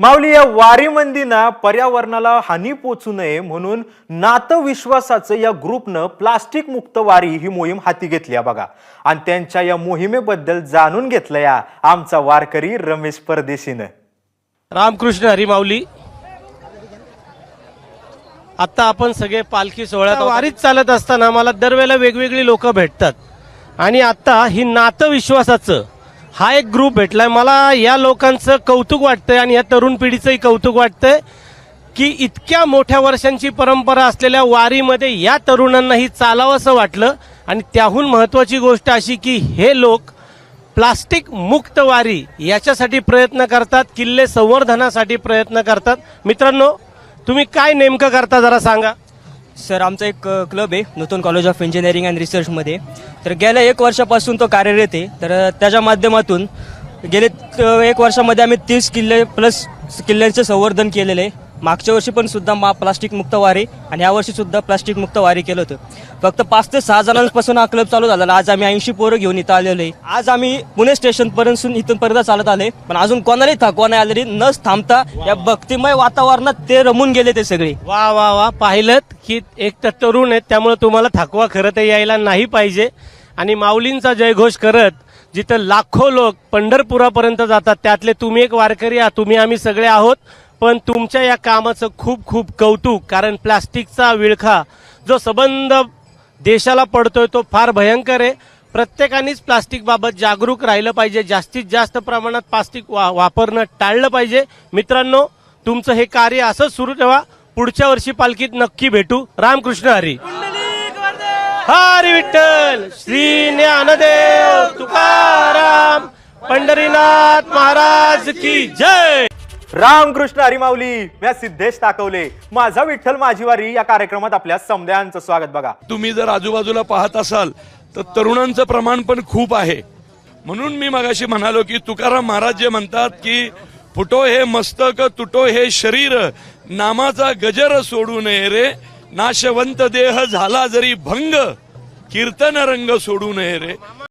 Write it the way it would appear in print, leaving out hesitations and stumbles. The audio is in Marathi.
माऊली, या वारीमंदी ना पर्यावरणाला हानी पोचू नये म्हणून नातविश्वासाचं या ग्रुपनं प्लास्टिक मुक्त वारी ही मोहीम हाती घेतली आहे बघा. आणि त्यांच्या या मोहिमेबद्दल जाणून घेतलं या आमचा वारकरी रमेश परदेशीनं. रामकृष्ण हरी माऊली. आता आपण सगळे पालखी सोहळ्यात वारीत चालत असताना मला दरवेळेला वेगवेगळी लोक भेटतात आणि आता ही नातविश्वासाचं हा एक ग्रुप भेटलाय. मला या लोकांचं कौतुक वाटतंय आणि या तरुण पिढीचंही कौतुक वाटतंय की इतक्या मोठ्या वर्षांची परंपरा असलेल्या वारीमध्ये या तरुणांनाही चालावंसं वाटलं. आणि त्याहून महत्त्वाची गोष्ट अशी की हे लोक प्लास्टिक मुक्त वारी याच्यासाठी प्रयत्न करतात, किल्ले संवर्धनासाठी प्रयत्न करतात. मित्रांनो, तुम्ही काय नेमकं करता जरा सांगा. सर, आमचा एक क्लब आहे नूतन कॉलेज ऑफ इंजिनिअरिंग अँड रिसर्चमध्ये. तर गेल्या 1 वर्षापासून तो कार्यरत आहे. तर त्याच्या माध्यमातून गेले 1 वर्षामध्ये आम्ही 30 किल्ले प्लस किल्ल्यांचे संवर्धन केलेले आहे. मागच्या वर्षी पण सुद्धा प्लास्टिक मुक्त वारी आणि यावर्षी सुद्धा प्लास्टिक मुक्त वारी केलं होतं. फक्त 5 ते 6 जणांपासून हा क्लब चालू झाला. आज आम्ही 80 पोरं घेऊन इथं आलेलो आहे. आज आम्ही पुणे स्टेशनपर्यंत इथूनपर्यंत चालत आले, पण अजून कोणालाही थकवा नाही आलेली. न थांबता या भक्तिमय वातावरणात ते रमून गेले ते सगळे. वा वा वा, पाहिलं की एक तर तरुण आहेत, त्यामुळे तुम्हाला थकवा खरं तर यायला नाही पाहिजे. आणि माऊलींचा जयघोष करत जिथं लाखो लोक पंढरपुरापर्यंत जातात त्यातले तुम्ही एक वारकरी आहात, तुम्ही आम्ही सगळे आहोत. पण तुमच्या या कामाचं खूप खूप कौतुक. कारण प्लास्टिकचा विळखा जो सबंध देशाला पडतोय तो फार भयंकर आहे. प्रत्येकानेच प्लास्टिक बाबत जागरूक राहिलं पाहिजे. जास्तीत जास्त प्रमाणात प्लास्टिक वापरणं टाळलं पाहिजे. मित्रांनो, तुमचं हे कार्य असंच सुरू ठेवा. पुढच्या वर्षी पालखीत नक्की भेटू. रामकृष्ण हरी. हरी विठ्ठल, श्री ज्ञानदेव तुकाराम, पंढरीनाथ महाराज की जय. रामकृष्ण हरी माऊली. मी सिद्धेश ताकवले. माझा विठ्ठल माझी वारी या कार्यक्रमात आपल्या समद्यांचं स्वागत. बघा, तुम्ही जर आजूबाजूला पाहत असाल तर तरुणांचं प्रमाण पण खूप आहे. म्हणून मी मगाशी म्हणालो की तुकाराम महाराज जे म्हणतात की फुटो हे मस्तक तुटो हे शरीर, नामाचा गजर सोडू नये रे, नाशवंत देह झाला जरी भंग, कीर्तन रंग सोडू नये रे.